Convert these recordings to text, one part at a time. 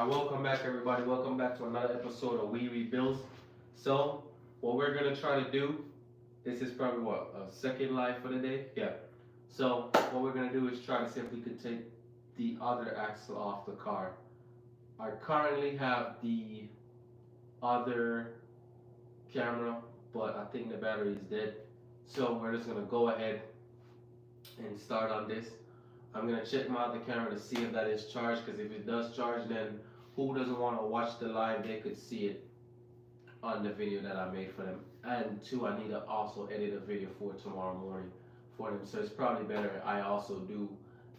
Welcome back, everybody. Welcome back to another episode of We Rebuilds. So, what we're gonna try to do, this is probably what, a second live for the day? Yeah. So, what we're gonna do is try to see if we could take the other axle off the car. I currently have the other camera, but I think the battery is dead. So, we're just gonna go ahead and start on this. I'm gonna check my other camera to see if that is charged, because if it does charge, then who doesn't want to watch the live? They could see it on the video that I made for them. And two, I need to also edit a video for tomorrow morning for them. So it's probably better I also do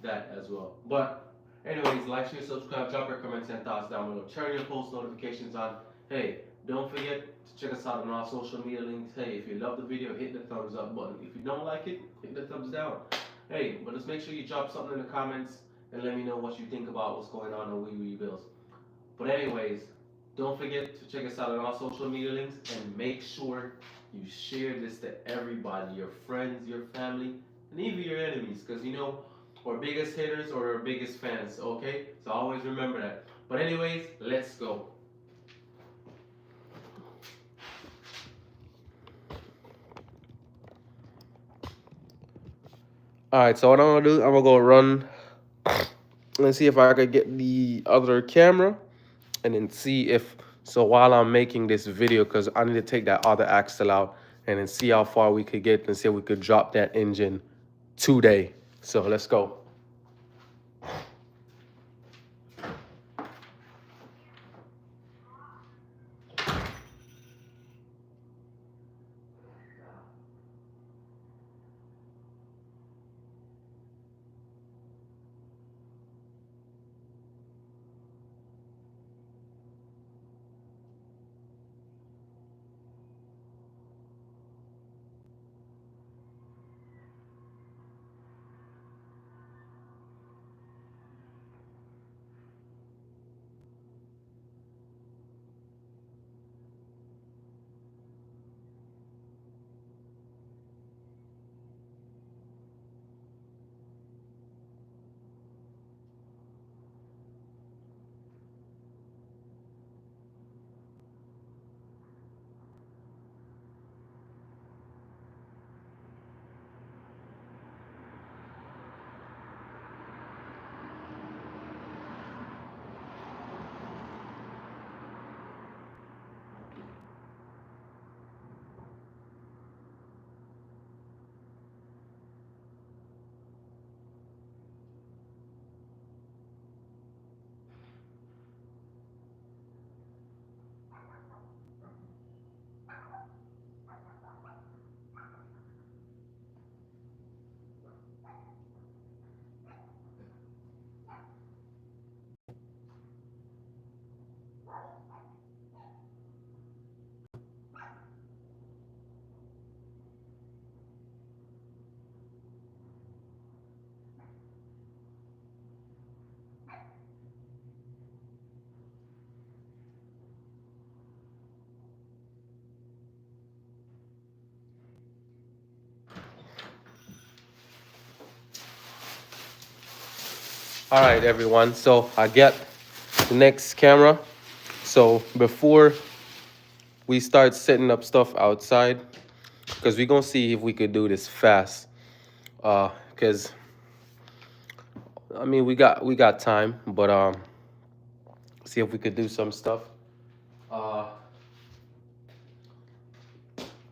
that as well. But anyways, like, share, subscribe, drop your comments and thoughts down below. Turn your post notifications on. Hey, don't forget to check us out on our social media links. Hey, if you love the video, hit the thumbs up button. If you don't like it, hit the thumbs down. Hey, but just make sure you drop something in the comments and let me know what you think about what's going on We Rebuilds. But anyways, don't forget to check us out on our social media links and make sure you share this to everybody, your friends, your family, and even your enemies, because you know, our biggest haters or our biggest fans, okay? So always remember that. But anyways, let's go. Alright, so what I'm gonna do, I'm gonna go run and see if I could get the other camera and then see if, so while I'm making this video, because I need to take that other axle out and then see how far we could get and see if we could drop that engine today. So let's go. All right, everyone. So I get the next camera. So before we start setting up stuff outside, because we're gonna see if we could do this fast. Because I mean we got time, but see if we could do some stuff.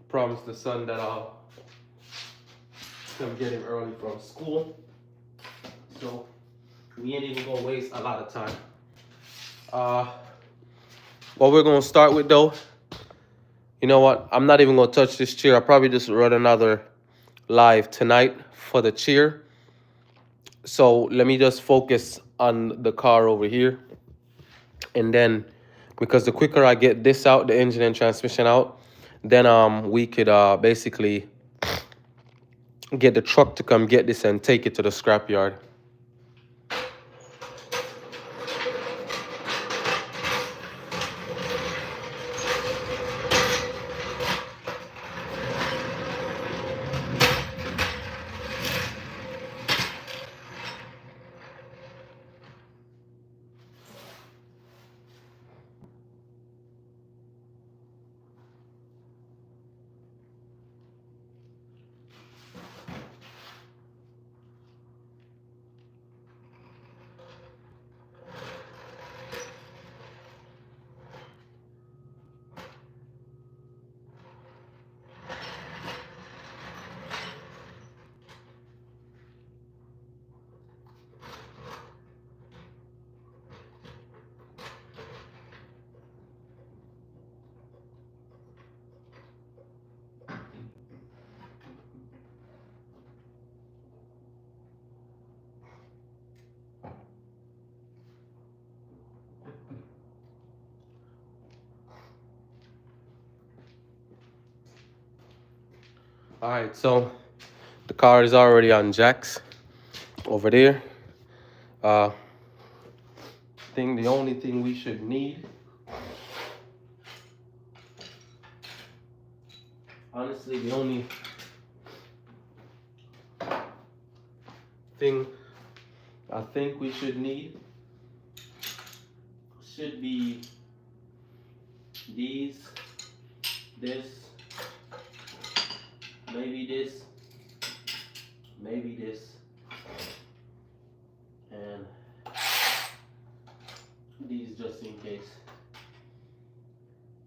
Promise the son that I'll come get him early from school. So we ain't even gonna waste a lot of time. What we're gonna start with though, you know what? I'm not even gonna touch this chair. I'll probably just run another live tonight for the chair. So let me just focus on the car over here. And then, because the quicker I get this out, the engine and transmission out, then we could basically get the truck to come get this and take it to the scrapyard. All right, so the car is already on jacks over there. I think the only thing we should need, honestly, the only thing I think we should need should be these, this, maybe this, maybe this, and these just in case,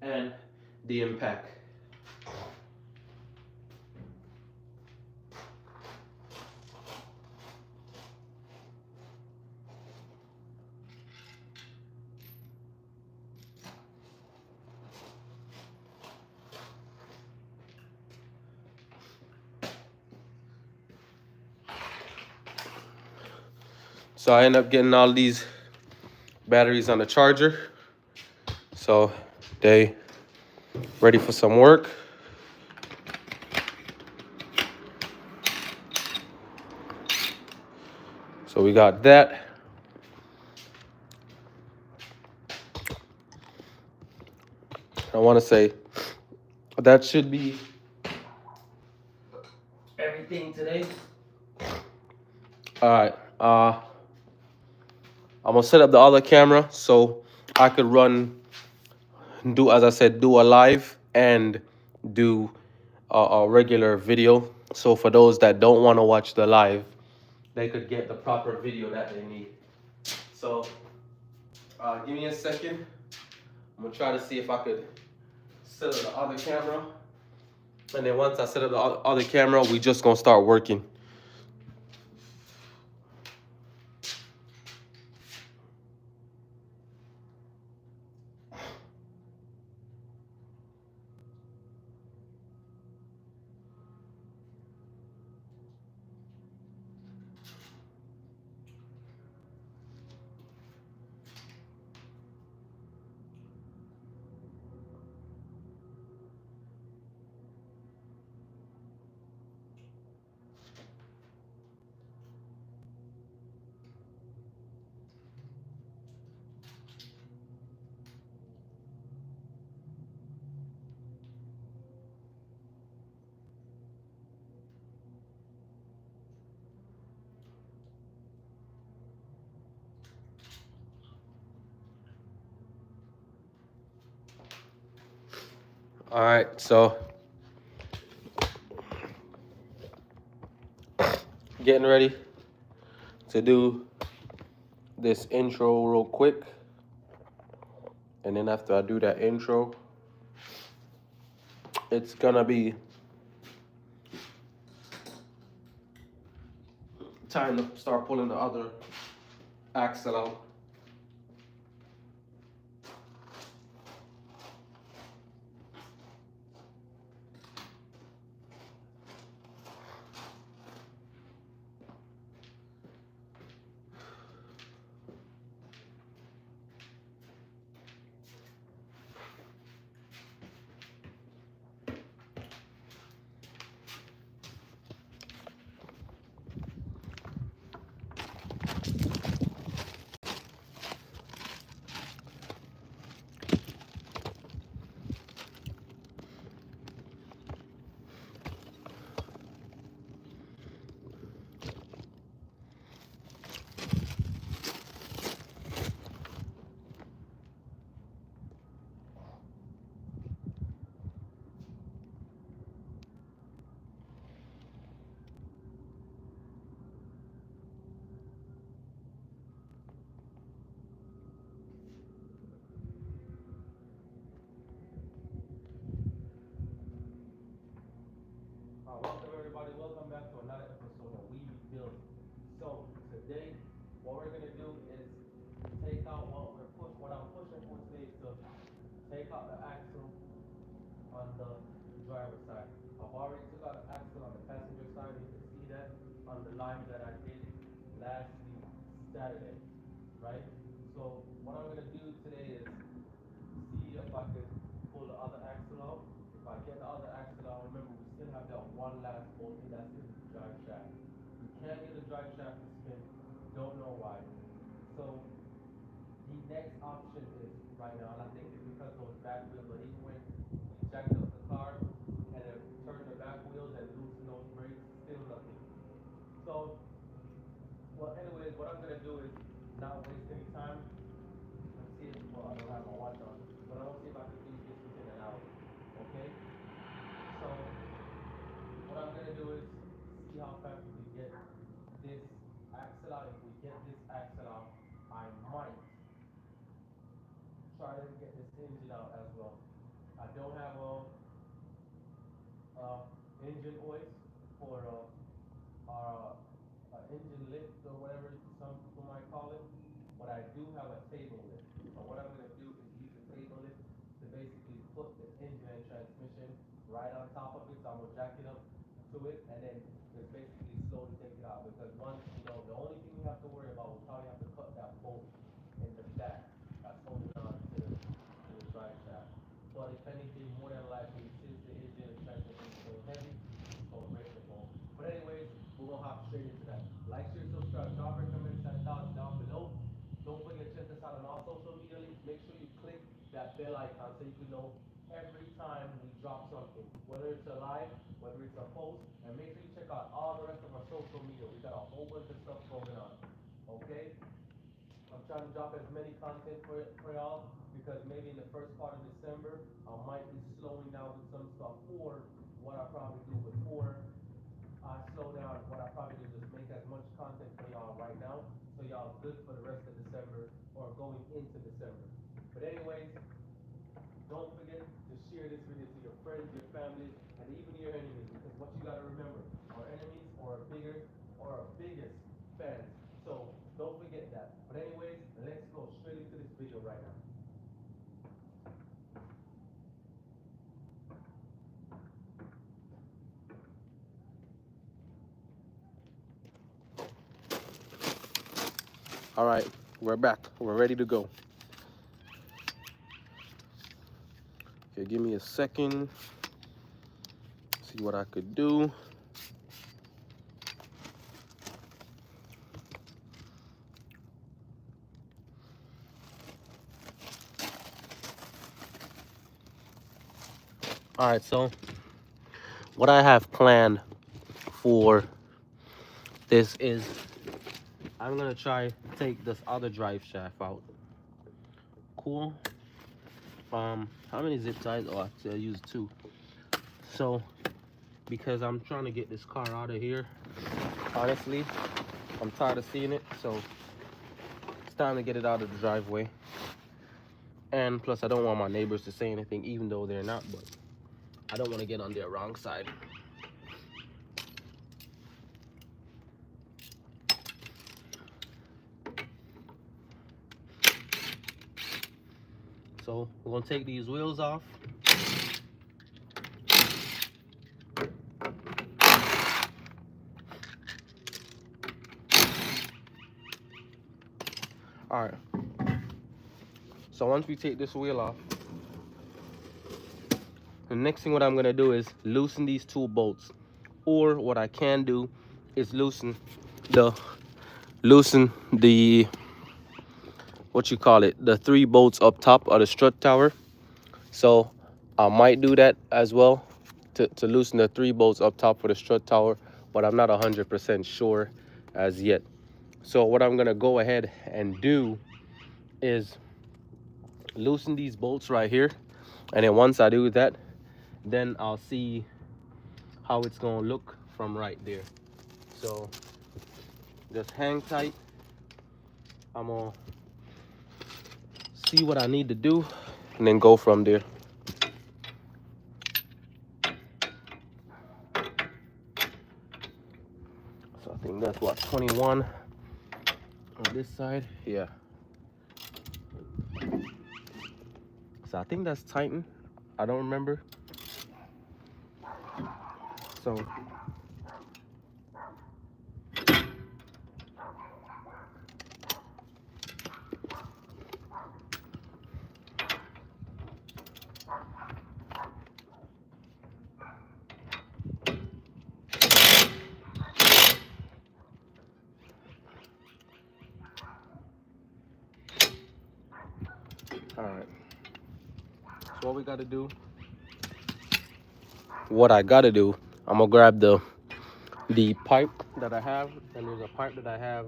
and the impact. So I end up getting all these batteries on the charger, so they ready for some work. So we got that. I want to say that should be everything today. All right. I'm gonna set up the other camera so I could do as I said, do a live and do a regular video. So for those that don't want to watch the live, they could get the proper video that they need. So give me a second. I'm gonna try to see if I could set up the other camera. And then once I set up the other camera, we just gonna start working. All right, so getting ready to do this intro real quick. And then after I do that intro, it's gonna be time to start pulling the other axle out. Welcome everybody, welcome back to another episode of We Rebuild. So today, what we're gonna do is take out what I'm pushing for today is to take out the axle on the driver's side. I've already took out the axle on the passenger side. You can see that on the line that I did last week, Saturday, right? So what I'm gonna do today is see if I could pull the other axle out. If I get the other axle out, remember we still have that one lap So the next option is right now, and I think it's because those back wheels, but even when we jacked up the car and then turned the back wheels and loosen those brakes, still nothing. So, well, anyways, what I'm gonna do is not waste any time. Let's see if, well, I don't have my watch on, but I'm gonna see if I can do this within an hour. Okay? So, what I'm gonna do is see how fast we can get this axle out. If we get this axle out, I might try to get this engine out as well. I don't have engine hoist for engine lift or whatever some people might call it, but I do have a table lift. So what I'm going to do is use the table lift to basically put the engine and transmission right on top of it. So I'm going to jack it up to it and then just basically slowly take it out. Because once, the only thing we have to worry about, we'll probably have to cut that bolt in the back that's holding on to the drive shaft. But if anything, more than likely, since the engine and transmission is so heavy, it's going to break the bolt. But anyways, we're going to hop straight into that. Like, share, subscribe, drop your comments and thoughts down below. Don't forget to check us out on all social media links. Make sure you click that bell icon so you can know every time we drop something, whether it's a live, whether it's a post, and make sure you check out all the rest of our social media. We got a whole bunch of stuff going on. Okay? I'm trying to drop as many content for y'all because maybe in the first part of December I might be slowing down with some stuff, or what I probably do before I slow down, what I probably do is just make as much content for y'all right now so y'all good for the rest of December or going into December. But anyways, don't forget to share this video to your friends, your family, and even your enemies, because what you gotta remember, our enemies are our biggest fans. So don't forget that. But anyways, let's go straight into this video right now. All right, we're back. We're ready to go. Okay, give me a second. See what I could do. All right, so what I have planned for this is I'm gonna try to take this other drive shaft out. Cool. How many zip ties? Oh, actually I used 2. So because I'm trying to get this car out of here, honestly, I'm tired of seeing it, so it's time to get it out of the driveway. And plus I don't want my neighbors to say anything, even though they're not, but I don't want to get on their wrong side. So we're gonna take these wheels off. All right. So once we take this wheel off, the next thing what I'm gonna do is loosen these 2 bolts. Or what I can do is loosen the what you call it, the 3 bolts up top of the strut tower. So I might do that as well to loosen the 3 bolts up top for the strut tower, but I'm not 100% sure as yet. So what I'm gonna go ahead and do is loosen these bolts right here, and then once I do that, then I'll see how it's gonna look from right there. So just hang tight. I'm gonna see what I need to do and then go from there. So I think that's what, 21 on this side. Yeah. So I think that's tightened. I don't remember. So Alright. So what we gotta do, what I gotta do, I'm gonna grab the pipe that I have, and there's a pipe that I have,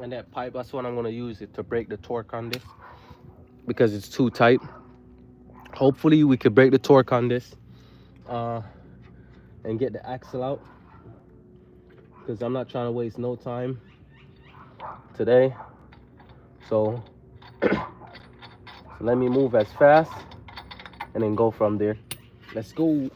and that pipe, that's what I'm gonna use it to break the torque on this because it's too tight. Hopefully we could break the torque on this and get the axle out, because I'm not trying to waste no time today. So let me move as fast and then go from there. Let's go.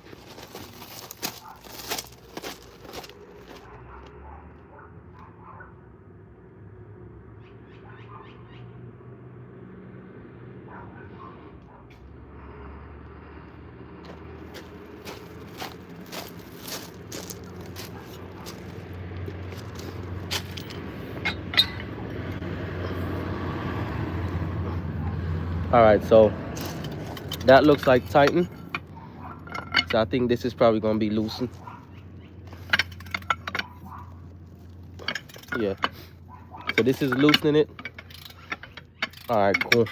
All right, so that looks like tighten. So I think this is probably gonna be loosened. Yeah. So this is loosening it. All right, cool.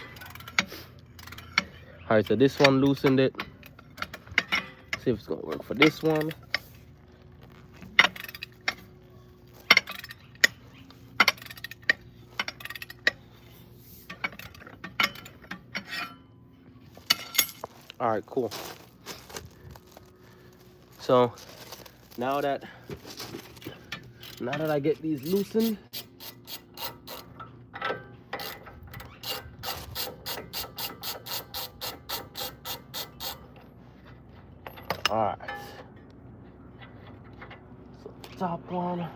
All right, so this one loosened it. See if it's gonna work for this one. All right, cool. So now that I get these loosened, all right. So top one.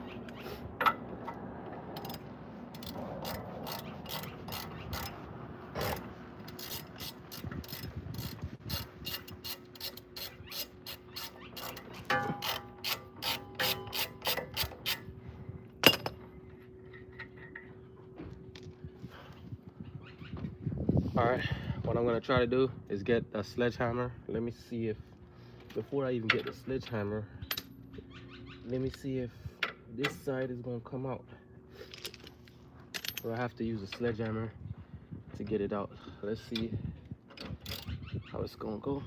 All right, what I'm gonna try to do is get a sledgehammer. Let me see if, before I even get the sledgehammer, let me see if this side is gonna come out. So I have to use a sledgehammer to get it out. Let's see how it's gonna go.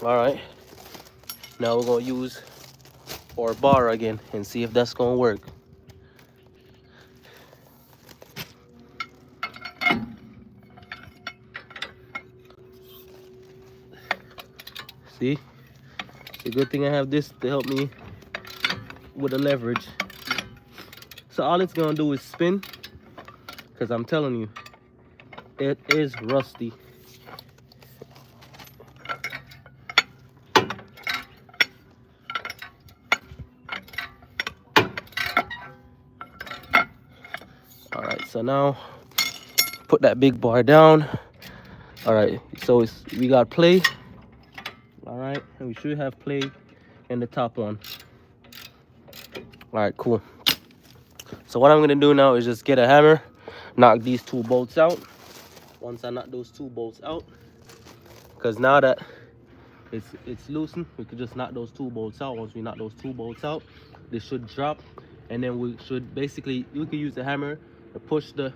All right, now we're gonna use our bar again and see if that's gonna work. See, it's a good thing I have this to help me with the leverage. So all it's gonna do is spin, because I'm telling you, it is rusty. All right, so now put that big bar down. All right, so we got play. All right, and we should have play in the top one. All right, cool. So what I'm gonna do now is just get a hammer, knock these two bolts out. Once I knock those two bolts out, because now that it's loosened, we could just knock those two bolts out. Once we knock those two bolts out, they should drop, and then we should basically, you can use the hammer to push the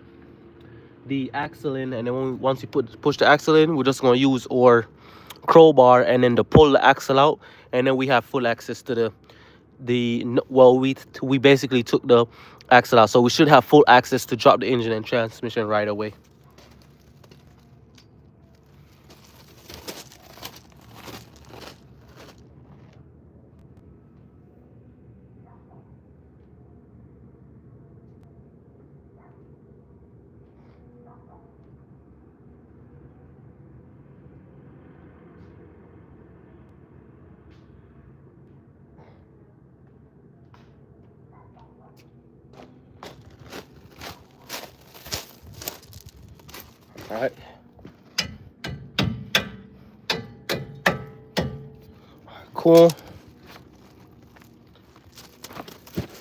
axle in, and then once you push the axle in, we're just gonna use our crowbar and then to pull the axle out, and then we have full access to well, we basically took the axle out, so we should have full access to drop the engine and transmission right away. All right. Cool.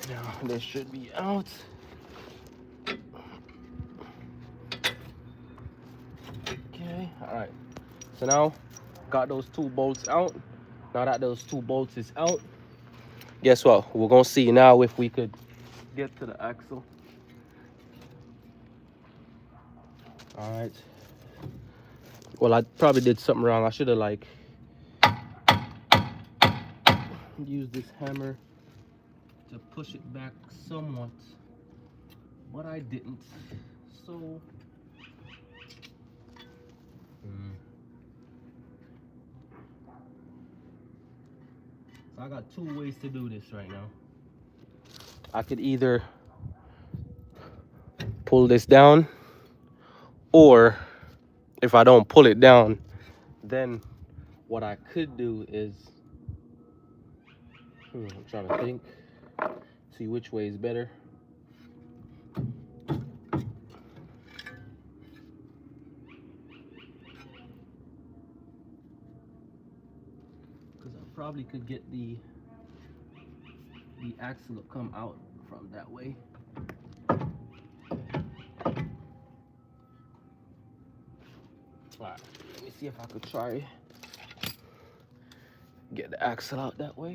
Now this should be out. Okay, all right. So now, got those 2 bolts out. Now that those 2 bolts is out, guess what? We're gonna see now if we could get to the axle. All right. Well, I probably did something wrong. I should have like used this hammer to push it back somewhat, but I didn't. So, so I got 2 ways to do this right now. I could either pull this down, or if I don't pull it down, then what I could do is, I'm trying to think, see which way is better. Because I probably could get the axle to come out from that way. Alright, let me see if I could try get the axle out that way.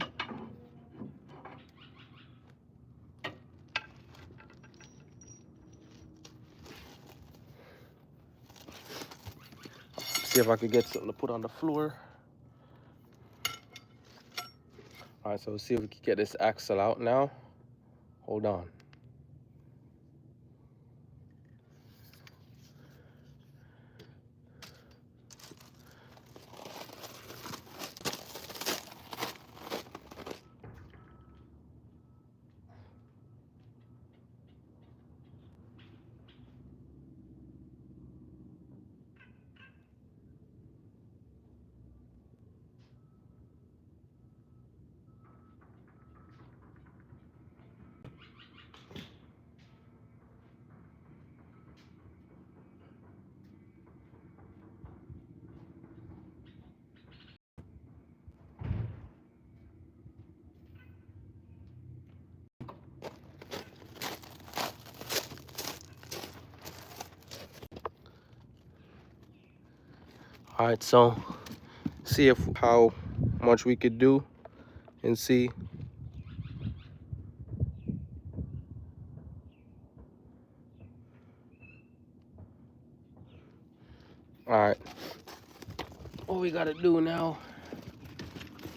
See if I could get something to put on the floor. Alright, so let's see if we can get this axle out now. Hold on. All right, so see if how much we could do and see. All right, what we gotta do now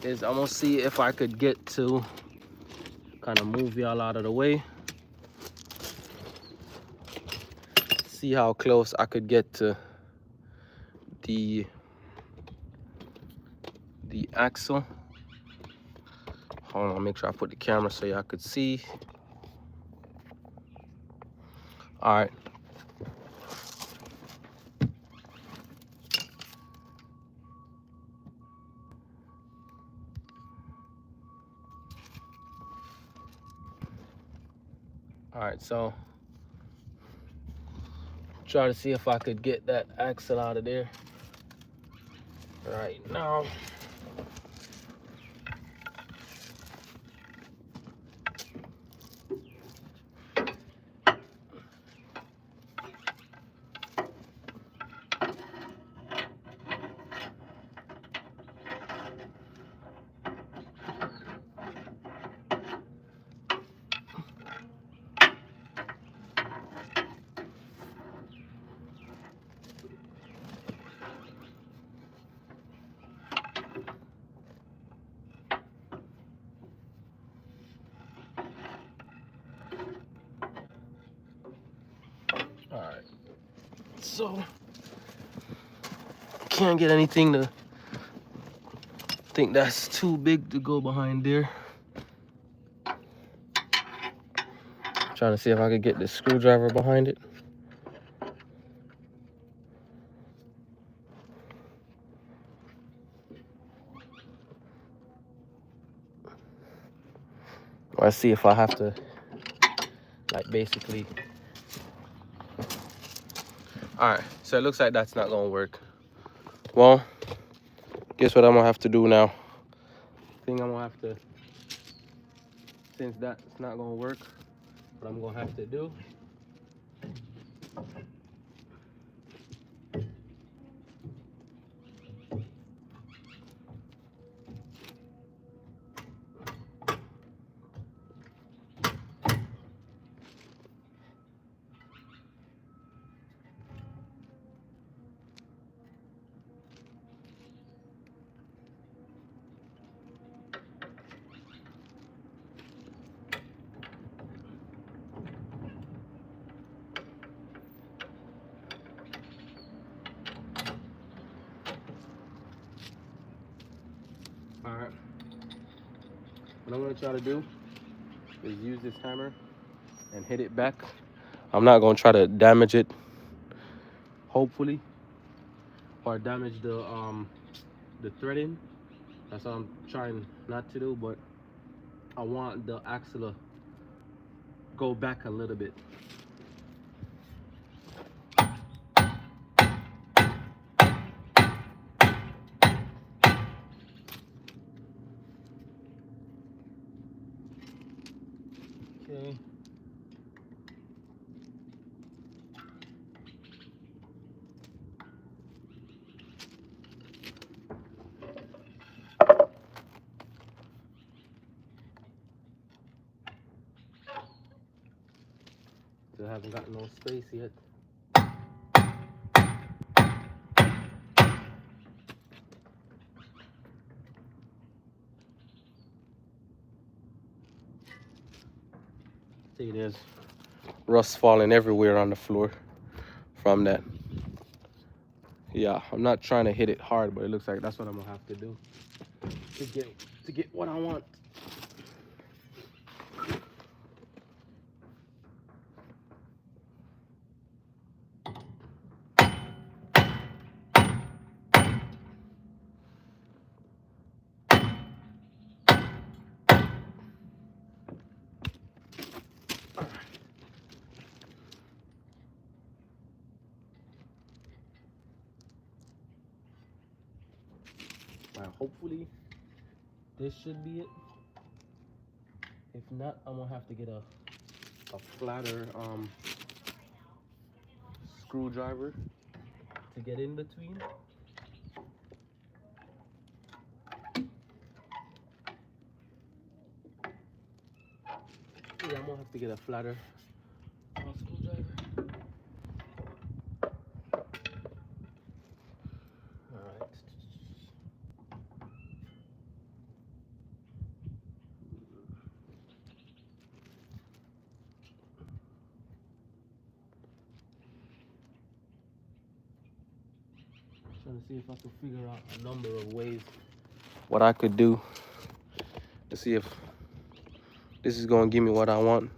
is I'm gonna see if I could get to kind of move y'all out of the way. See how close I could get to the axle. Hold on, make sure I put the camera so y'all could see. All right. All right, so try to see if I could get that axle out of there right now. All right, so can't get anything to think that's too big to go behind there. Trying to see if I could get the screwdriver behind it. Let's see if I have to, like, basically. All right, so it looks like that's not gonna work. Well, guess what I'm gonna have to do now? I think I'm gonna have to, since that's not gonna work, what I'm gonna have to do What I'm gonna try to do is use this hammer and hit it back. I'm not gonna try to damage it, hopefully, or damage the threading. That's what I'm trying not to do, but I want the axle to go back a little bit. Okay. Still haven't got no space yet. See, there's rust falling everywhere on the floor from that. Yeah, I'm not trying to hit it hard, but it looks like that's what I'm gonna have to do to get what I want. Hopefully this should be it. If not, I'm gonna have to get a flatter screwdriver to get in between. Yeah, I'm gonna have to get a flatter screwdriver. Alright. Trying to see if I can figure out a number of ways what I could do to see if this is gonna give me what I want.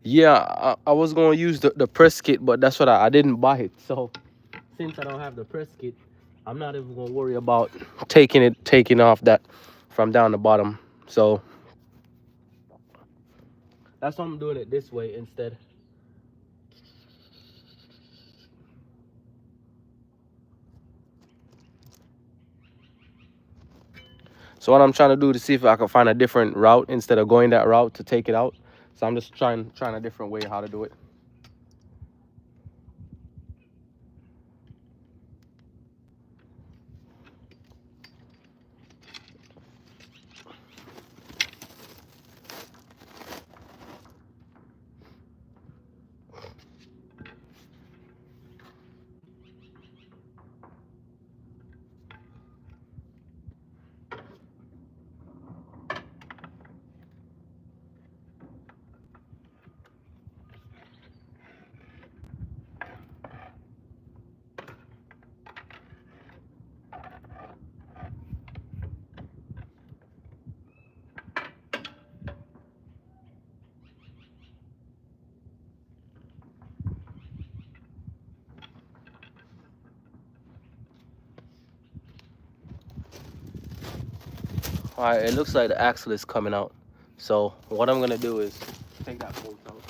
Yeah, I was gonna use the press kit, but that's what I didn't buy it. So since I don't have the press kit, I'm not even gonna worry about taking off that from down the bottom. So that's why I'm doing it this way instead. So what I'm trying to do to see if I can find a different route instead of going that route to take it out. So I'm just trying a different way how to do it. All right, it looks like the axle is coming out. So what I'm gonna do is take that bolt out.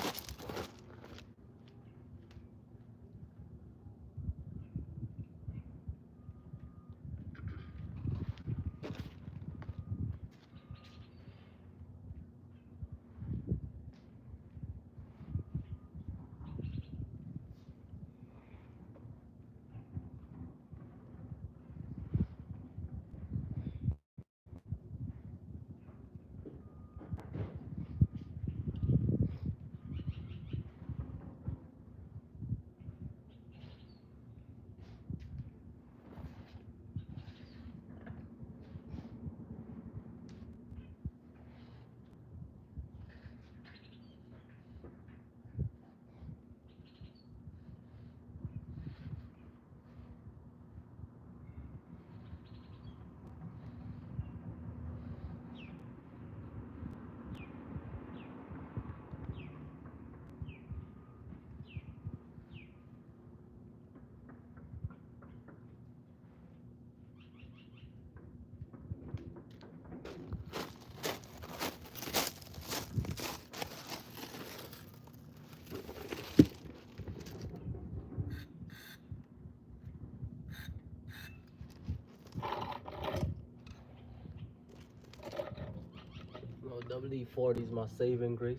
WD-40 is my saving grace.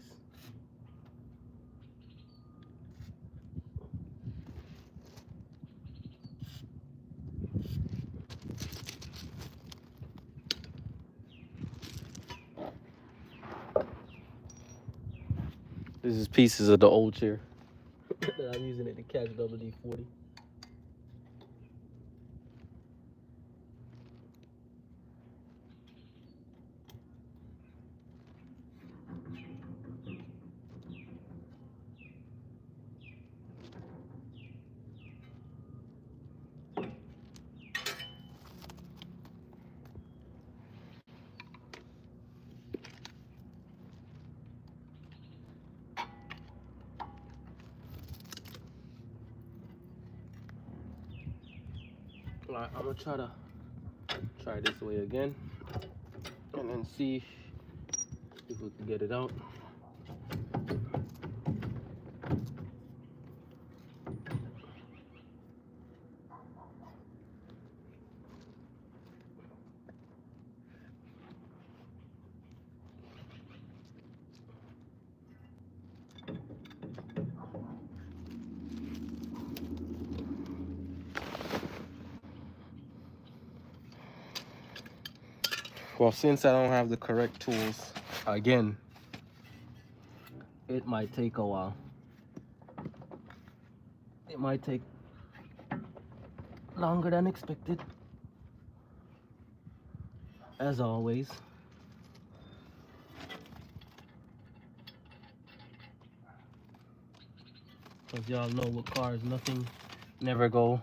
This is pieces of the old chair that I'm using it to catch WD-40. Alright, I'm gonna try this way again and then see if we can get it out. Well, since I don't have the correct tools, again, it might take a while. It might take longer than expected, as always. Because y'all know with cars, nothing never go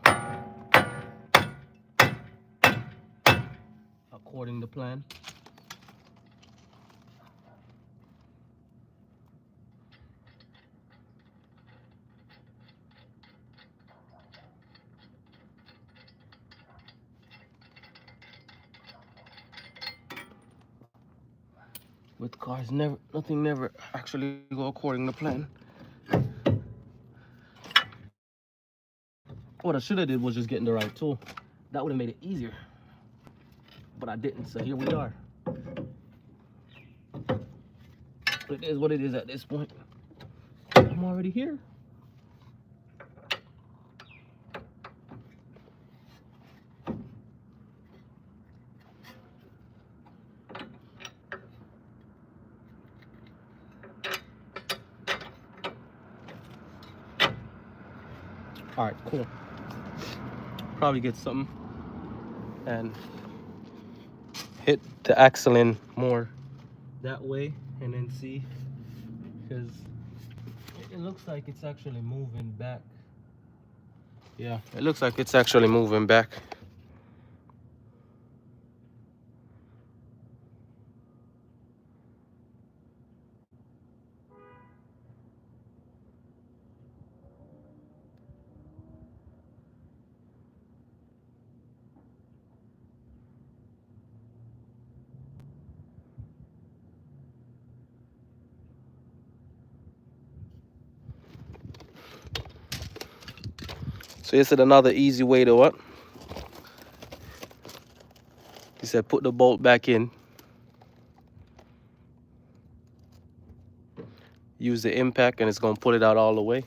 according to plan. With cars, nothing never actually go according to plan. What I should have did was just getting the right tool. That would have made it easier. But I didn't, so here we are. It is what it is at this point. I'm already here. All right, cool. Probably get something and hit the axle in more that way and then see, because it looks like it's actually moving back. Yeah, it looks like it's actually moving back. So he said another easy way to what? He said put the bolt back in. Use the impact and it's gonna pull it out all the way.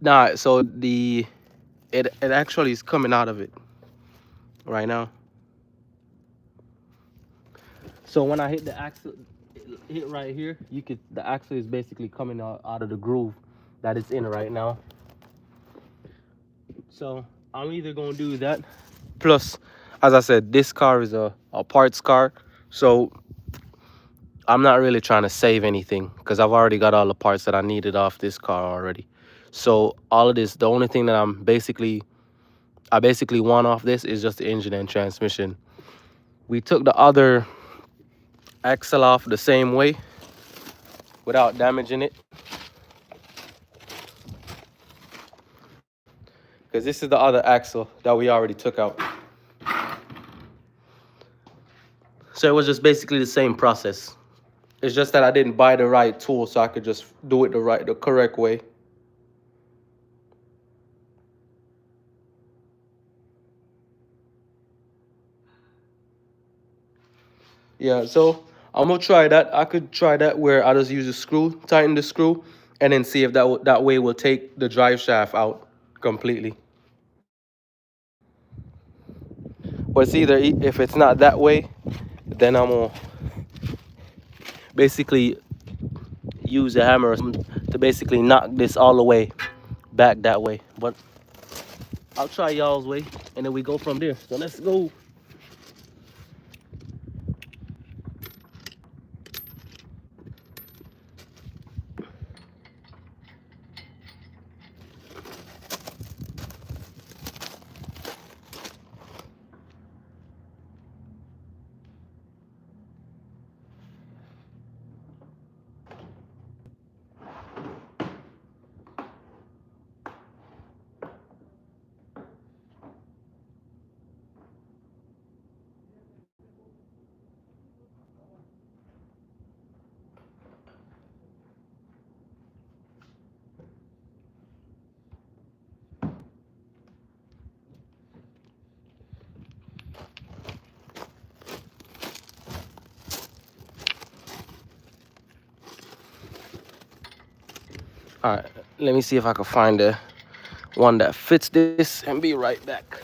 Nah, so it actually is coming out of it right now. So when I hit the axle, hit right here, the axle is basically coming out of the groove that it's in right now. So I'm either gonna do that. Plus, as I said, this car is a parts car, so I'm not really trying to save anything because I've already got all the parts that I needed off this car already. So all of this, the only thing that I basically want off this is just the engine and transmission. We took the other axle off the same way without damaging it, because this is the other axle that we already took out. So it was just basically the same process. It's just that I didn't buy the right tool, so I could just do it the correct way. Yeah, so I'm gonna try that. I could try that where I just use a screw, tighten the screw, and then see if that way will take the drive shaft out completely. But it's either if it's not that way, then I'm gonna basically use a hammer to basically knock this all the way back that way. But I'll try y'all's way, and then we go from there. So let's go. All right, let me see if I can find the one that fits this and be right back.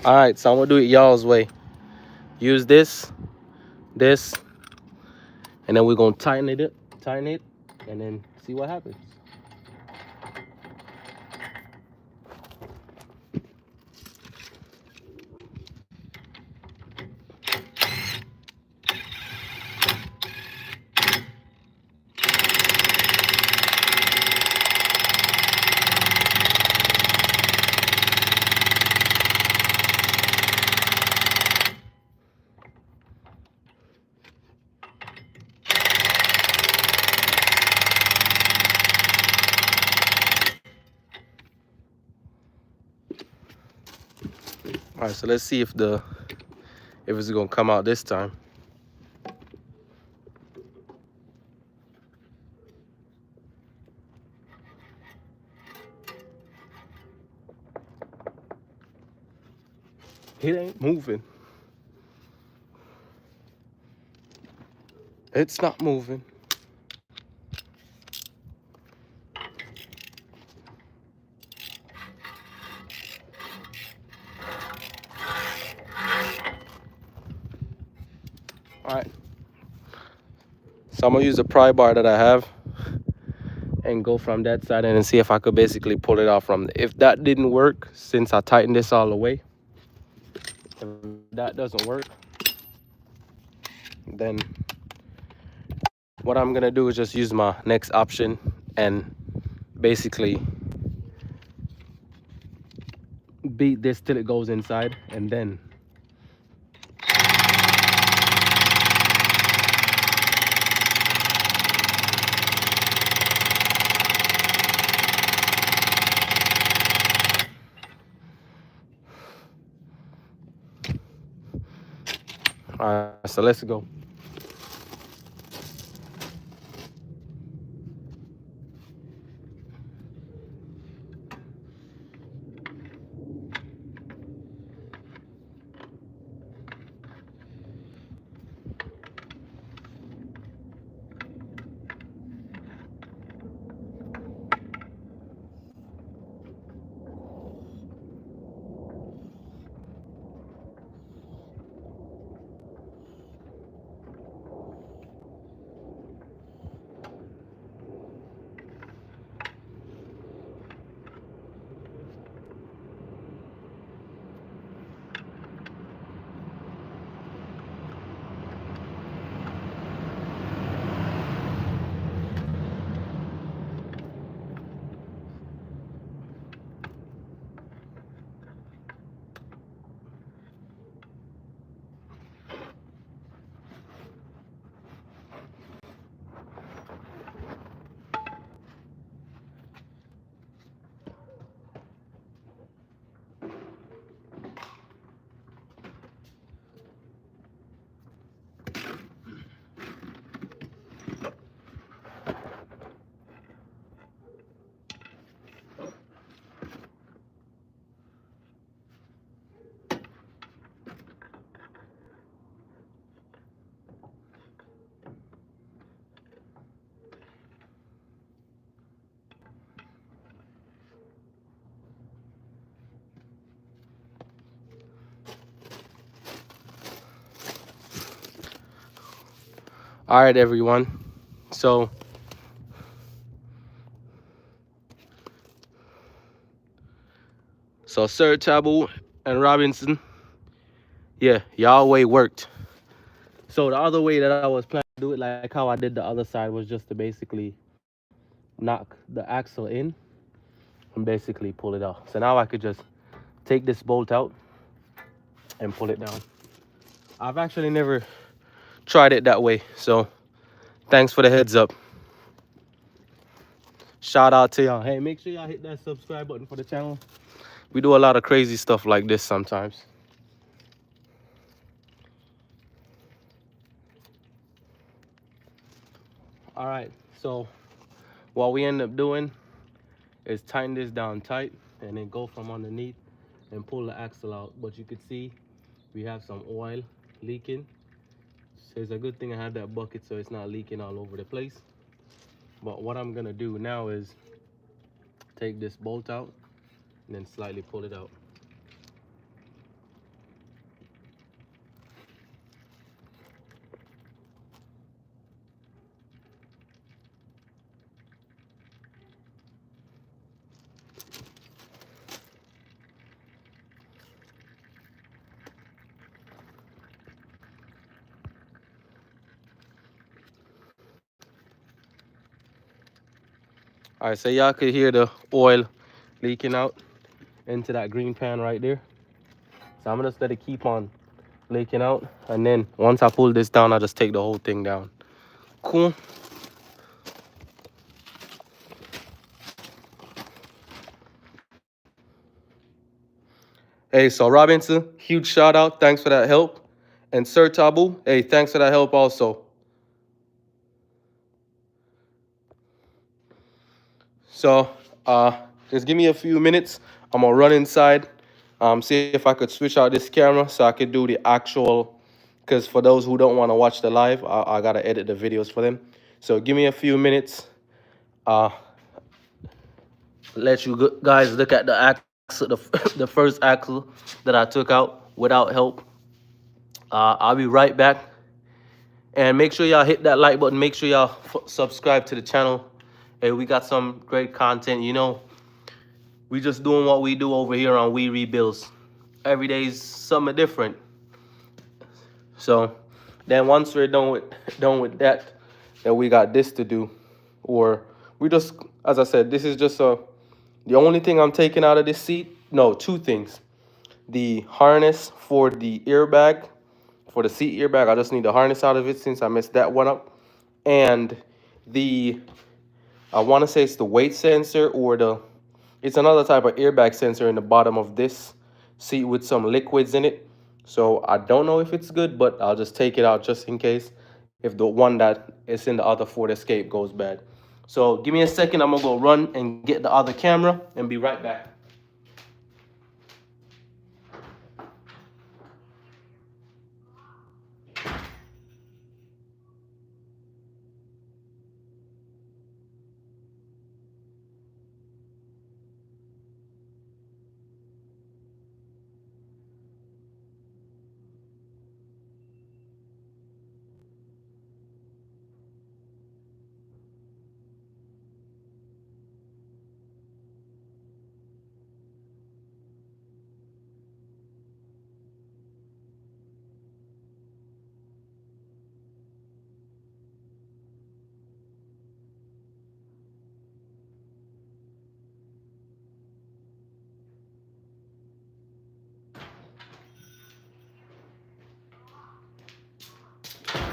All right, so I'm gonna do it y'all's way. Use this, and then we're gonna tighten it, and then see what happens. All right, so let's see if it's gonna come out this time. It ain't moving. It's not moving. All right. So I'm gonna use the pry bar that I have and go from that side and see if I could basically pull it off from there. If that didn't work, since I tightened this all the way, if that doesn't work, then what I'm gonna do is just use my next option and basically beat this till it goes inside, and then all right, so let's go. All right, everyone. So Sir Tabu and Robinson, yeah, y'all way worked. So the other way that I was planning to do it, like how I did the other side, was just to basically knock the axle in and basically pull it out. So now I could just take this bolt out and pull it down. I've actually never tried it that way, so thanks for the heads up. Shout out to y'all. Hey, make sure y'all hit that subscribe button for the channel. We do a lot of crazy stuff like this sometimes. All right, so what we end up doing is tighten this down tight and then go from underneath and pull the axle out. But you could see we have some oil leaking. So it's a good thing I have that bucket so it's not leaking all over the place. But what I'm gonna do now is take this bolt out and then slightly pull it out. All right, so y'all could hear the oil leaking out into that green pan right there. So I'm gonna just let it keep on leaking out, and then once I pull this down, I'll just take the whole thing down. Cool. Hey, so Robinson, huge shout out. Thanks for that help. And Sir Tabu, hey, thanks for that help also. So just give me a few minutes. I'm gonna run inside, see if I could switch out this camera so I could do the actual, because for those who don't want to watch the live, I gotta edit the videos for them. So give me a few minutes. Let you guys look at the axle, the first axle that I took out without help. I'll be right back. And make sure y'all hit that like button. Make sure y'all subscribe to the channel. Hey, we got some great content. You know, we just doing what we do over here on We Rebuilds. Every day's something different. So then once we're done with that, then we got this to do. Or we just, as I said, this is just the only thing I'm taking out of this seat. No, two things. The harness for the airbag, for the seat airbag. I just need the harness out of it since I messed that one up. And the, I want to say it's the weight sensor or it's another type of airbag sensor in the bottom of this seat with some liquids in it. So I don't know if it's good, but I'll just take it out just in case if the one that is in the other Ford Escape goes bad. So give me a second. I'm going to go run and get the other camera and be right back.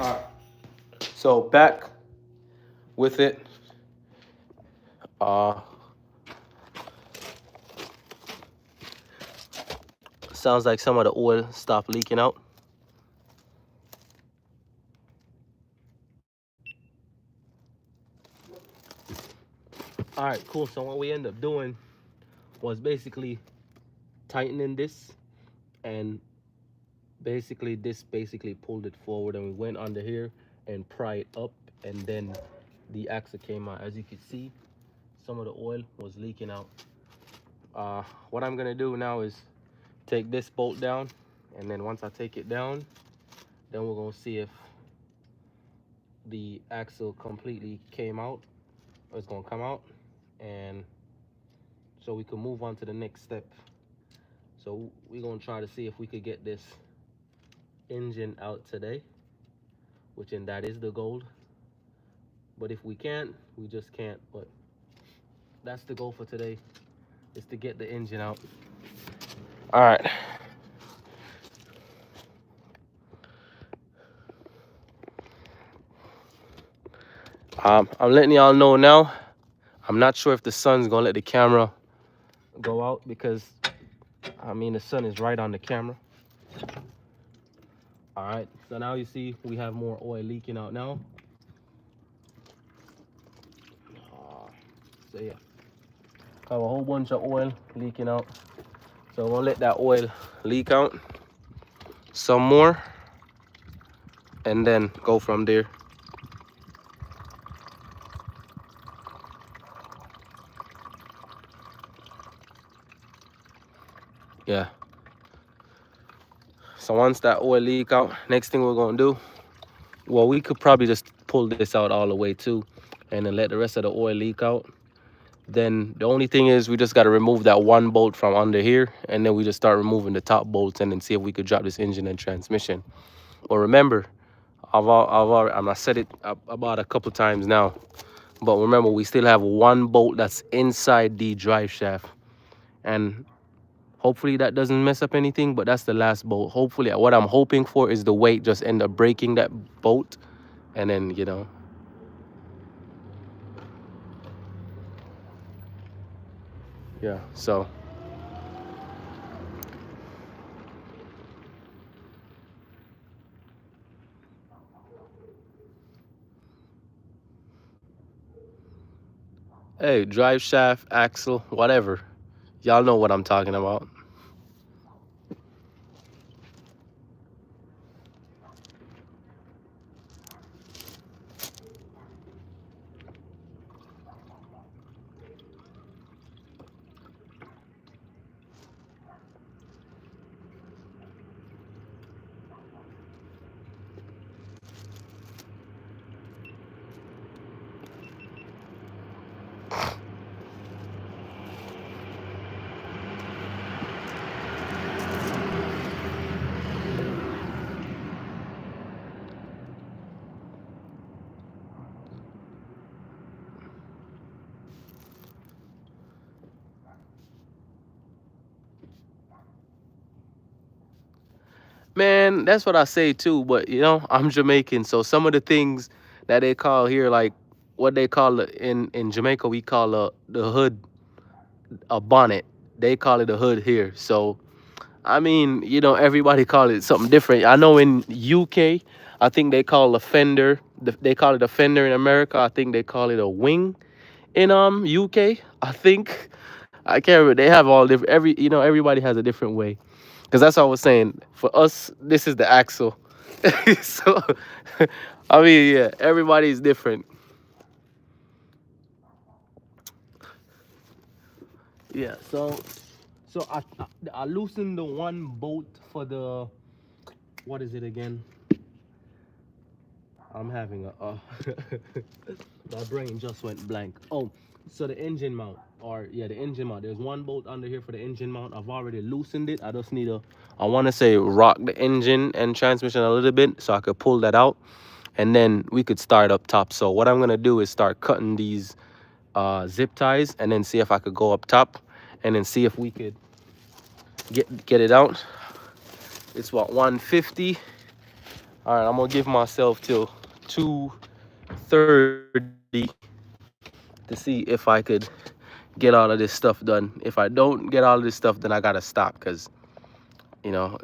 All right. So back with it. Sounds like some of the oil stopped leaking out. All right, cool. So what we end up doing was basically tightening this, and basically this pulled it forward, and we went under here and pry it up, and then the axle came out. As you can see, some of the oil was leaking out. What I'm gonna do now is take this bolt down, and then once I take it down, then we're gonna see if the axle completely came out, or it's gonna come out, and so we can move on to the next step. So we're gonna try to see if we could get this engine out today, which in that is the goal. But if we can't, we just can't. But that's the goal for today, is to get the engine out. All right. I'm letting y'all know now. I'm not sure if the sun's gonna let the camera go out, because I mean the sun is right on the camera. All right. So now you see we have more oil leaking out now. So yeah, have a whole bunch of oil leaking out. So we'll let that oil leak out some more, and then go from there. Yeah. So once that oil leak out, next thing we're gonna do, well, we could probably just pull this out all the way too, and then let the rest of the oil leak out. Then the only thing is we just got to remove that one bolt from under here, and then we just start removing the top bolts, and then see if we could drop this engine and transmission. But remember, I said it about a couple times now, but remember, we still have one bolt that's inside the drive shaft, and hopefully that doesn't mess up anything. But that's the last bolt. Hopefully, what I'm hoping for is the weight just end up breaking that bolt, and then, you know. Yeah, so hey, drive shaft, axle, whatever, y'all know what I'm talking about. Man, that's what I say too. But you know, I'm Jamaican, so some of the things that they call here, like what they call in Jamaica, we call the hood a bonnet. They call it a hood here. So I mean, you know, everybody call it something different. I know in UK, I think they call a fender. They call it a fender in America. I think they call it a wing in UK. I think I can't remember. They have all different. Everybody has a different way. Because that's what I was saying. For us, this is the axle. So, I mean, yeah, everybody's different. Yeah. So I loosened the one bolt for the, what is it again? I'm having my brain just went blank. Oh, so the engine mount, or yeah, the engine mount. There's one bolt under here for the engine mount. I've already loosened it. I just need I want to say rock the engine and transmission a little bit so I could pull that out, and then we could start up top. So what I'm gonna do is start cutting these zip ties, and then see if I could go up top, and then see if we could get it out. It's what, 150. All right, I'm gonna give myself till 2:30 to see if I could get all of this stuff done. If I don't get all of this stuff, then I gotta stop, because you know,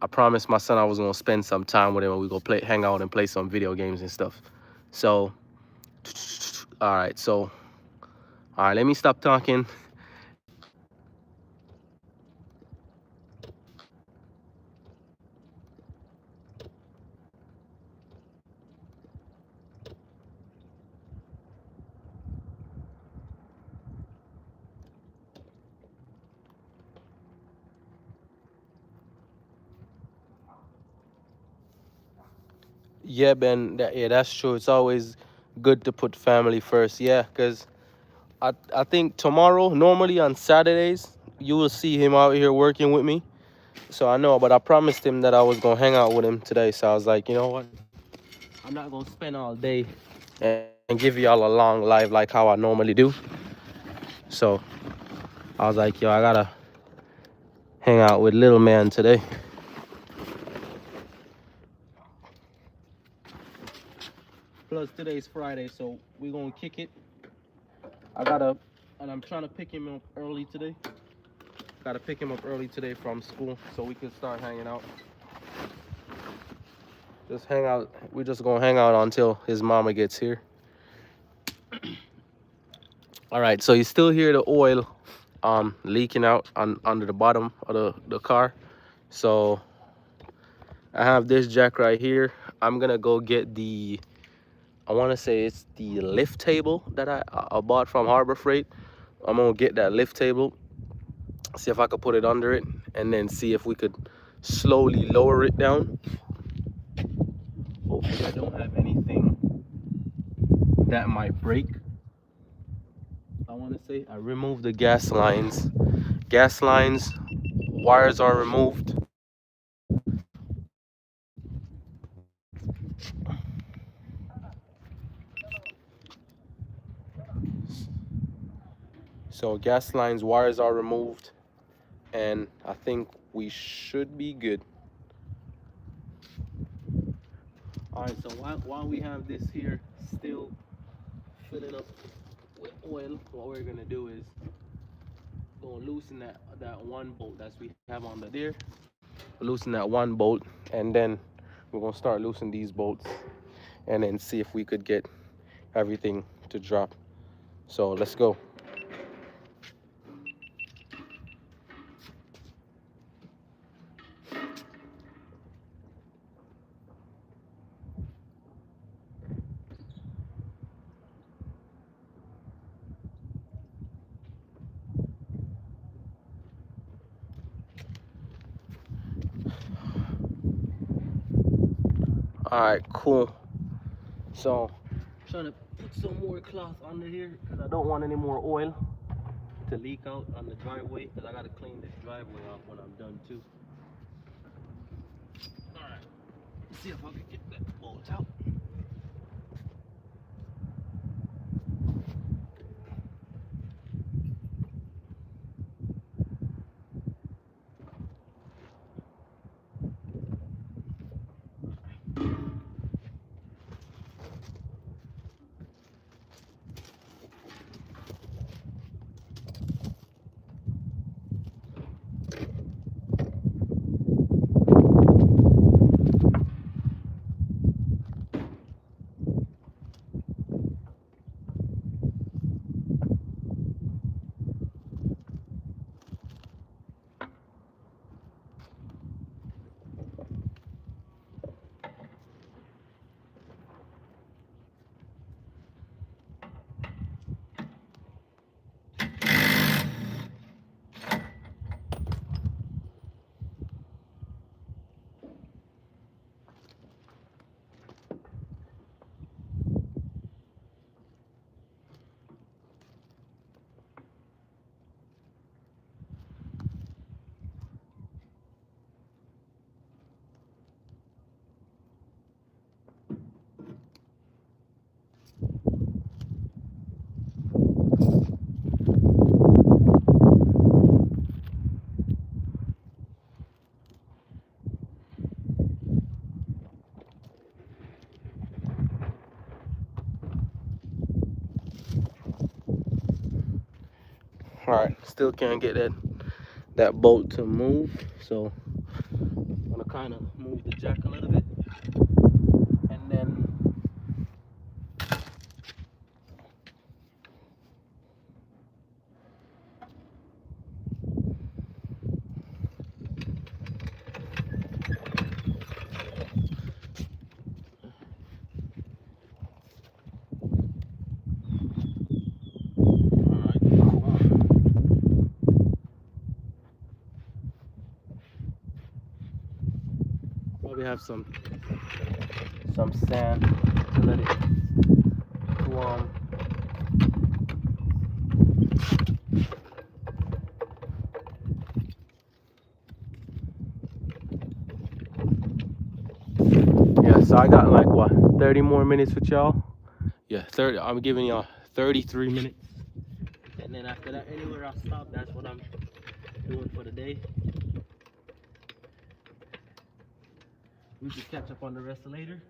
I promised my son I was gonna spend some time with him, and we go hang out and play some video games and stuff. So all right, let me stop talking. Yeah, Ben. Yeah, that's true. It's always good to put family first. Yeah, because I think tomorrow, normally on Saturdays, you will see him out here working with me. So I know, but I promised him that I was gonna hang out with him today. So I was like, you know what? I'm not gonna spend all day and give y'all a long live like how I normally do. So I was like, yo, I gotta hang out with little man today. Plus today's Friday, so we gonna kick it. I gotta, and I'm trying to pick him up early today. Gotta pick him up early today from school so we can start hanging out. Just hang out. We're just gonna hang out until his mama gets here. All right, so you still hear the oil leaking out under the bottom of the car. So I have this jack right here. I'm gonna go get I want to say it's the lift table that I bought from Harbor Freight. I'm gonna get that lift table, see if I could put it under it, and then see if we could slowly lower it down. Hopefully I don't have anything that might break. I want to say I removed the gas lines. Gas lines, wires are removed. So gas lines, wires are removed, and I think we should be good. All right, so while we have this here still filling up with oil, what we're gonna do is gonna loosen that one bolt that we have on the there. Loosen that one bolt, and then we're gonna start loosening these bolts, and then see if we could get everything to drop. So let's go. All right, cool. So I'm trying to put some more cloth under here because I don't want any more oil to leak out on the driveway, because I gotta clean this driveway off when I'm done too. All right, let's see if I can get that bolt out. All right, still can't get that bolt to move, so I'm gonna kind of move the jack a little bit, and then we have some sand to let it warm. Yeah, so I got like what, 30 more minutes with y'all? Yeah, 30. I'm giving y'all 33 minutes. And then after that, anywhere I stop, that's what I'm doing for the day. We can catch up on the rest later.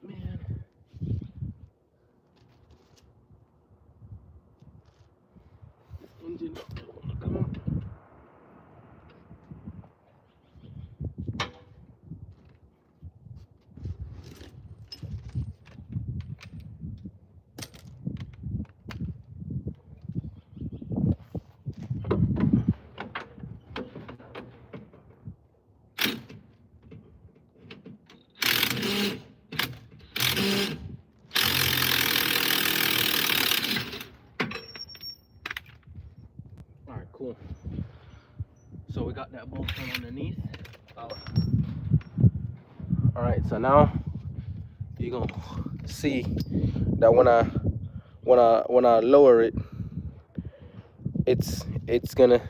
Man. Engine don't wanna come on. Alright, cool. So we got that bolt from underneath. Alright, so now you're gonna see that when I lower it, it's gonna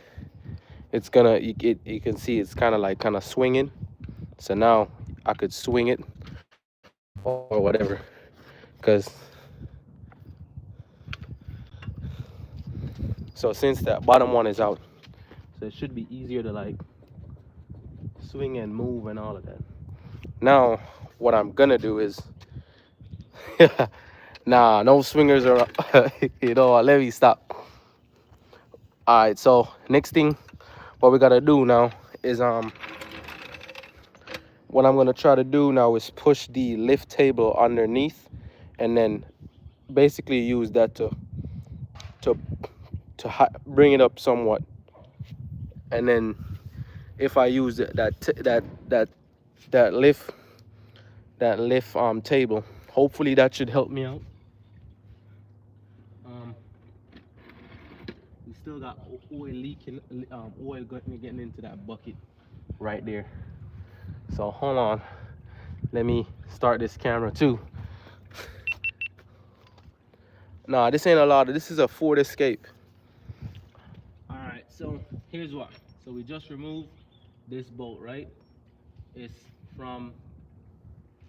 you can see it's kind of swinging. So now I could swing it or whatever, because so since that bottom one is out, so it should be easier to like swing and move and all of that. Now what I'm gonna do is nah, no swingers are you know, let me stop. All right, so next thing what we gotta do now is what I'm gonna try to do now is push the lift table underneath, and then basically use that to bring it up somewhat. And then if I use that lift table, hopefully that should help me out. We still got oil leaking, oil getting into that bucket right there. So hold on, let me start this camera too. Nah, this ain't a lot. This is a Ford Escape. All right, so here's what. So we just removed this bolt, right? It's from,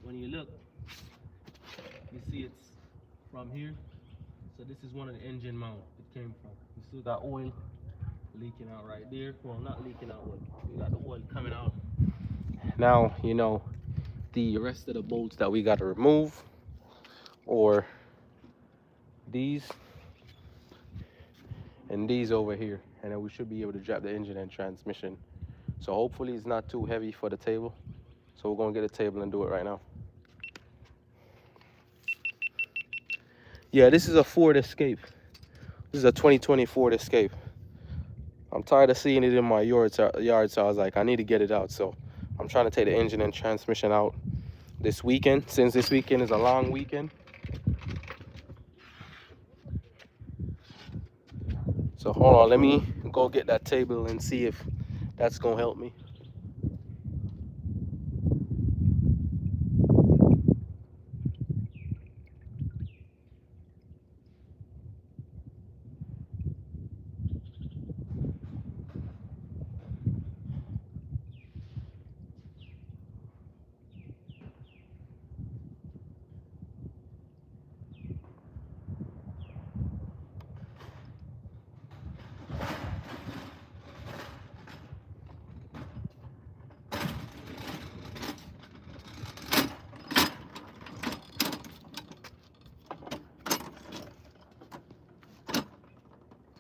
when you look, you see it's from here. So this is one of the engine mount it came from. You still got oil leaking out right there. Well, not leaking out, but we got the oil coming out. Now, you know, the rest of the bolts that we got to remove, or these and these over here, and then we should be able to drop the engine and transmission. So hopefully it's not too heavy for the table. So we're gonna get a table and do it right now. Yeah, this is a Ford Escape. This is a 2020 Ford Escape. I'm tired of seeing it in my yard, so I was like, I need to get it out. So I'm trying to take the engine and transmission out this weekend, since this weekend is a long weekend. So hold on, let me go get that table and see if that's gonna help me.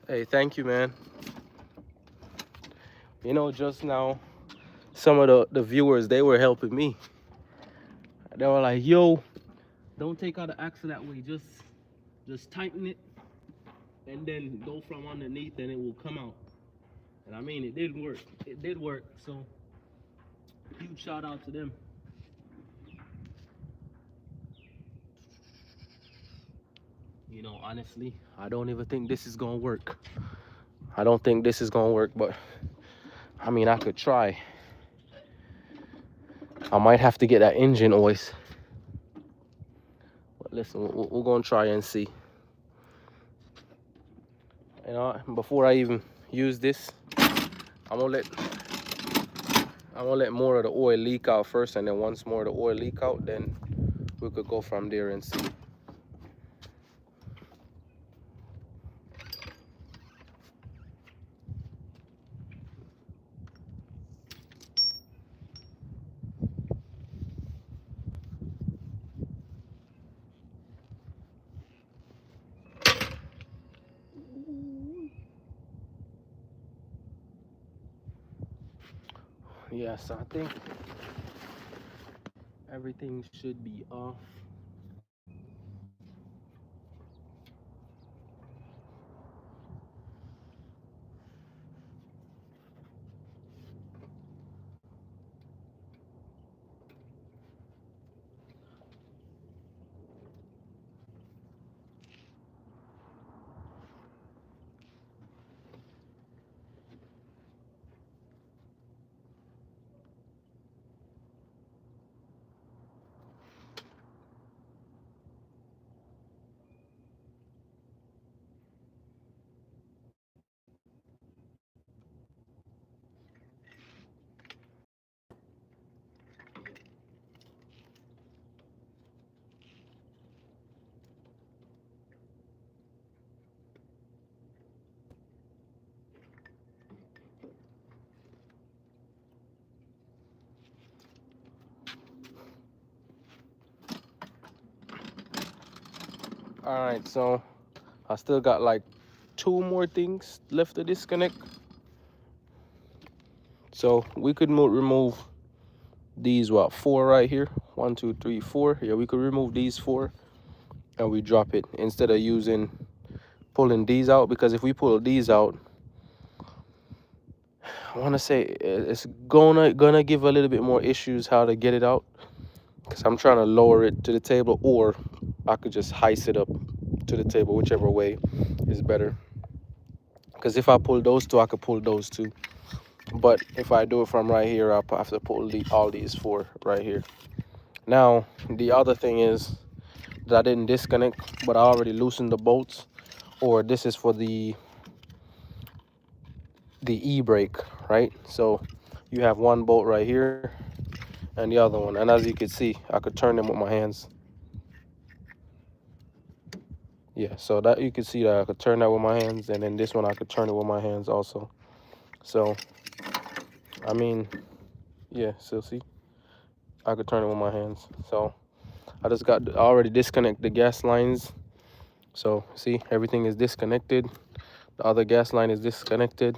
Hey, thank you, man. You know, just now, some of the viewers, they were helping me. They were like, yo, don't take out the axle that way. Just tighten it and then go from underneath and it will come out. And I mean, it did work. It did work. So huge shout out to them. You know, honestly, I don't even think this is gonna work. I don't think this is gonna work, but I mean, I could try. I might have to get that engine oil. But listen, we're gonna try and see. You know, before I even use this, I'm gonna let more of the oil leak out first, and then once more of the oil leak out, then we could go from there and see. Yes, I think everything should be off. All right, so I still got like 2 more things left to disconnect. So we could remove these 4 right here. 1, 2, 3, 4. Yeah, we could remove these 4 and we drop it instead of pulling these out, because if we pull these out, I want to say it's gonna give a little bit more issues how to get it out, because I'm trying to lower it to the table, or I could just heist it up to the table, whichever way is better. Because if I pull those 2, I could pull those 2. But if I do it from right here, I'll have to pull all these 4 right here. Now, the other thing is that I didn't disconnect, but I already loosened the bolts, or this is for the e-brake, right? So you have one bolt right here and the other one. And as you can see, I could turn them with my hands. Yeah, so that you can see that I could turn that with my hands, and then this one I could turn it with my hands also. So, I mean, yeah, so see, I could turn it with my hands. So I already disconnect the gas lines. So see, everything is disconnected. The other gas line is disconnected.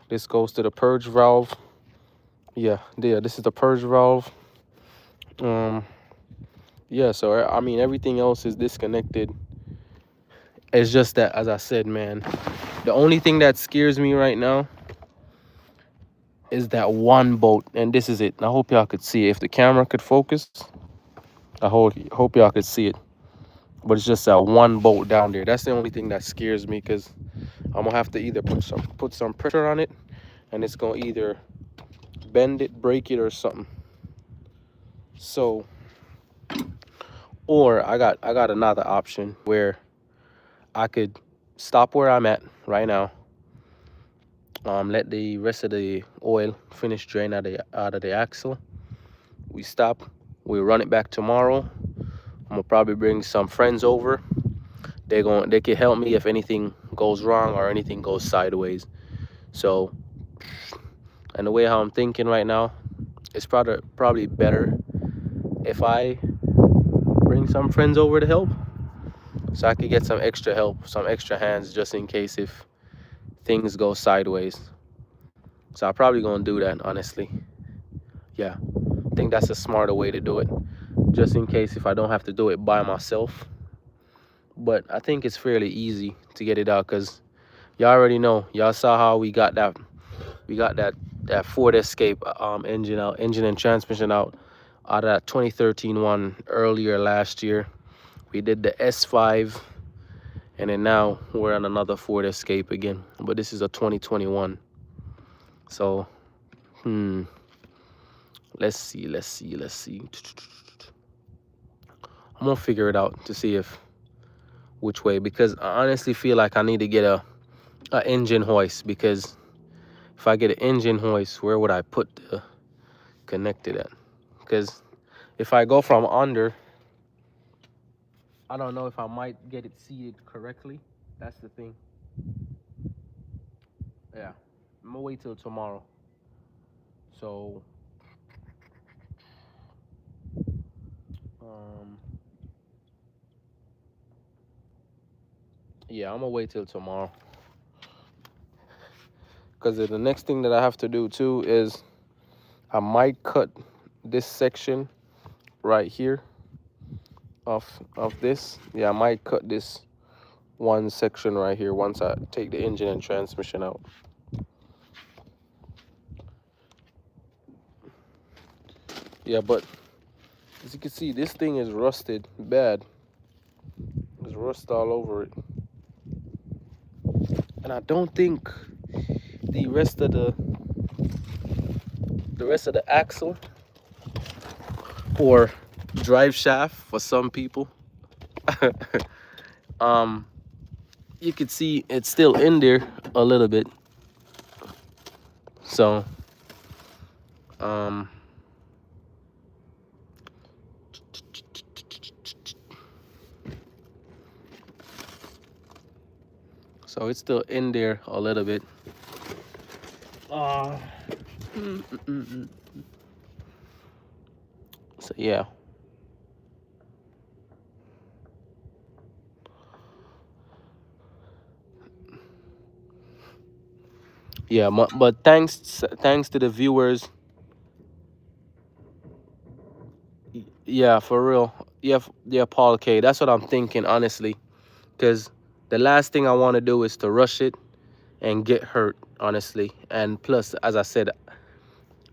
This goes to the purge valve. Yeah, this is the purge valve. Yeah, so I mean, everything else is disconnected. It's just that, as I said, man, the only thing that scares me right now is that one bolt, and this is it. I hope y'all could see it. If the camera could focus, I hope y'all could see it. But it's just that one bolt down there. That's the only thing that scares me, because I'm gonna have to either put some pressure on it, and it's gonna either bend it, break it, or something. So, or I got another option where I could stop where I'm at right now. Let the rest of the oil finish drain out of the axle. We stop. We run it back tomorrow. I'm gonna probably bring some friends over. They can help me if anything goes wrong or anything goes sideways. So, and the way how I'm thinking right now, it's probably better if I bring some friends over to help, so I could get some extra help, some extra hands, just in case if things go sideways. So I'm probably gonna do that, honestly. Yeah, I think that's a smarter way to do it, just in case if I don't have to do it by myself. But I think it's fairly easy to get it out, because y'all already know, y'all saw how we got that Ford Escape engine and transmission out of that 2013 one earlier last year. We did the S5 And then now we're on another Ford Escape again, but this is a 2021. So let's see. I'm gonna figure it out to see if which way, because I honestly feel like I need to get a engine hoist, because if I get an engine hoist, where would I put the connected at? Because if I go from under, I don't know if I might get it seated correctly. That's the thing. Yeah, I'm gonna wait till tomorrow. So yeah, I'm gonna wait till tomorrow, because the next thing that I have to do too is I might cut this section right here of this. Yeah, I might cut this one section right here once I take the engine and transmission out. Yeah, but as you can see, this thing is rusted bad. There's rust all over it, and I don't think the rest of the axle or drive shaft for some people you could see it's still in there a little bit. So so it's still in there a little bit. So yeah. Yeah, but thanks to the viewers. Yeah, for real. Yeah, Paul K. That's what I'm thinking, honestly, because the last thing I want to do is to rush it and get hurt, honestly. And plus, as I said,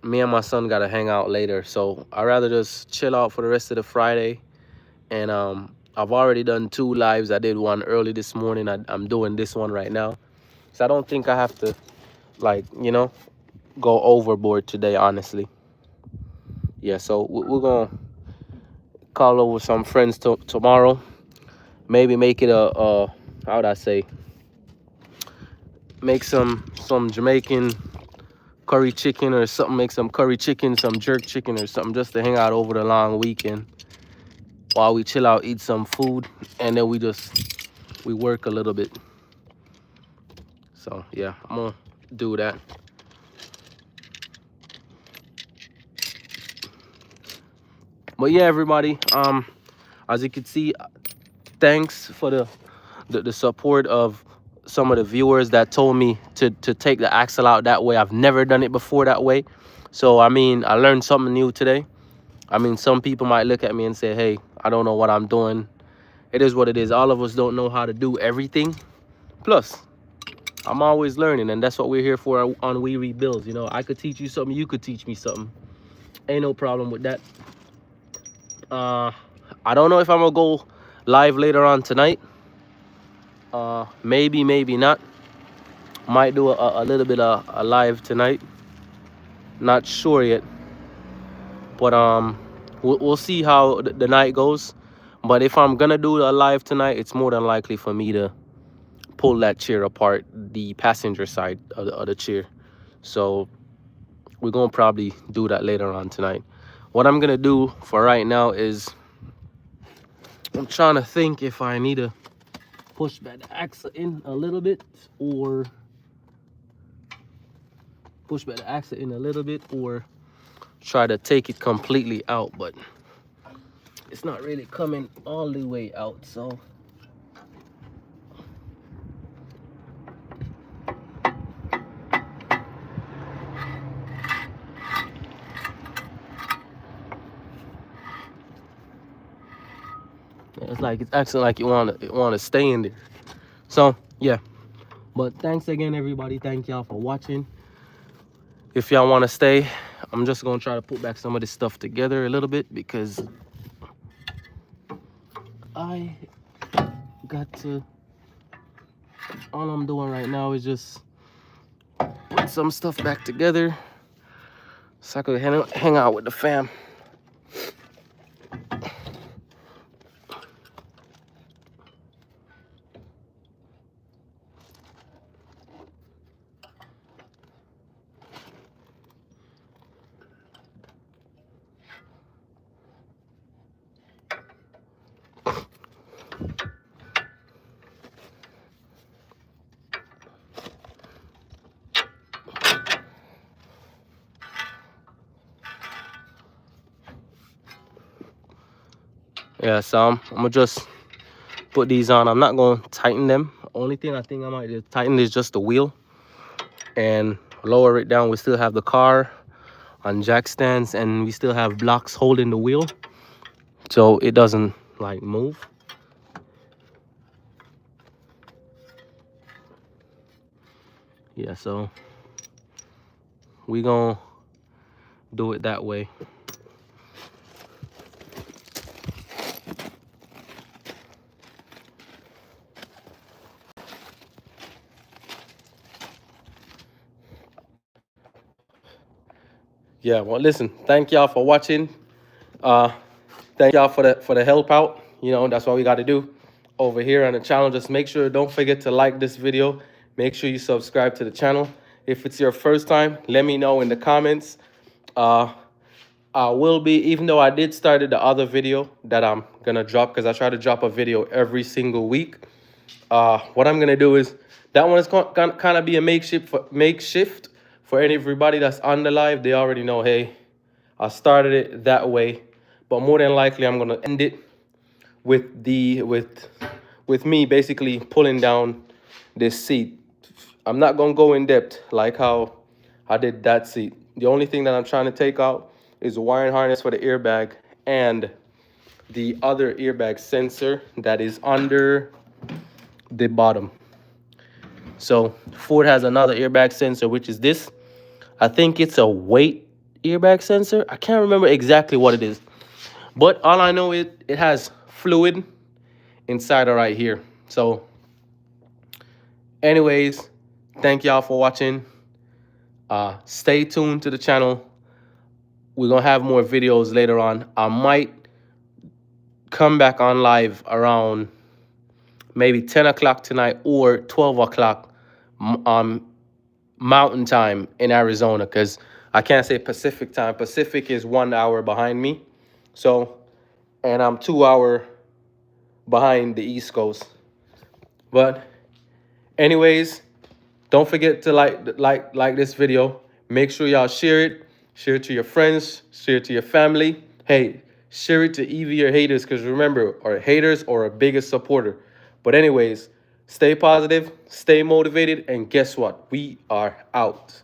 me and my son gotta hang out later, so I'd rather just chill out for the rest of the Friday. And I've already done 2 lives. I did one early this morning. I'm doing this one right now, so I don't think I have to, like, go overboard today, honestly. Yeah, so we're gonna call over some friends tomorrow. Maybe make it a how would I say, make some Jamaican curry chicken or something. Make some curry chicken, some jerk chicken or something, just to hang out over the long weekend while we chill out, eat some food, and then we work a little bit. So yeah, I'm gonna do that. But yeah, everybody, as you can see, thanks for the support of some of the viewers that told me to take the axle out that way. I've never done it before that way. So I mean, I learned something new today. I mean, some people might look at me and say, hey, I don't know what I'm doing. It is what it is. All of us don't know how to do everything. Plus, I'm always learning, and that's what we're here for on We Rebuilds. I could teach you something, you could teach me something. Ain't no problem with that. I don't know if I'm gonna go live later on tonight. Maybe not. Might do a little bit of a live tonight. Not sure yet. But we'll see how the night goes. But if I'm gonna do a live tonight, it's more than likely for me to pull that chair apart, the passenger side of the chair. So we're gonna probably do that later on tonight. What I'm gonna do for right now is I'm trying to think if I need to push that axle in a little bit, or try to take it completely out, but it's not really coming all the way out. So it's acting like you want to stay in there. So yeah, but thanks again, everybody. Thank y'all for watching. If y'all want to stay, I'm just gonna try to put back some of this stuff together a little bit, because I got to all I'm doing right now is just put some stuff back together so I could hang out with the fam. Yeah, so I'm gonna just put these on. I'm not gonna tighten them. Only thing I think I might just tighten is just the wheel and lower it down. We still have the car on jack stands and we still have blocks holding the wheel so it doesn't like move. Yeah, so we gonna do it that way. Yeah, well, listen, thank y'all for watching. Thank y'all for the help out. You know, that's what we got to do over here on the channel. Just make sure, don't forget to like this video. Make sure you subscribe to the channel. If it's your first time, let me know in the comments. I will be, even though I did start the other video that I'm gonna drop, because I try to drop a video every single week. What I'm gonna do is, that one is gonna kind of be a makeshift for everybody that's on the live. They already know, hey, I started it that way, but more than likely I'm gonna end it with me basically pulling down this seat. I'm not gonna go in depth like how I did that seat. The only thing that I'm trying to take out is the wiring harness for the airbag and the other airbag sensor that is under the bottom. So Ford has another airbag sensor, which is this. I think it's a weight airbag sensor. I can't remember exactly what it is, but all I know is it has fluid inside of right here. So anyways, thank y'all for watching. Stay tuned to the channel. We're gonna have more videos later on. I might come back on live around maybe 10 o'clock tonight or 12 o'clock mountain time in Arizona, because I can't say Pacific time. Pacific is 1 hour behind me. So, and I'm 2 hours behind the East Coast. But anyways, don't forget to like this video. Make sure y'all share it. Share it to your friends. Share it to your family. Hey, share it to even your haters, because remember, our haters are our biggest supporter. But anyways, stay positive, stay motivated, and guess what? We are out.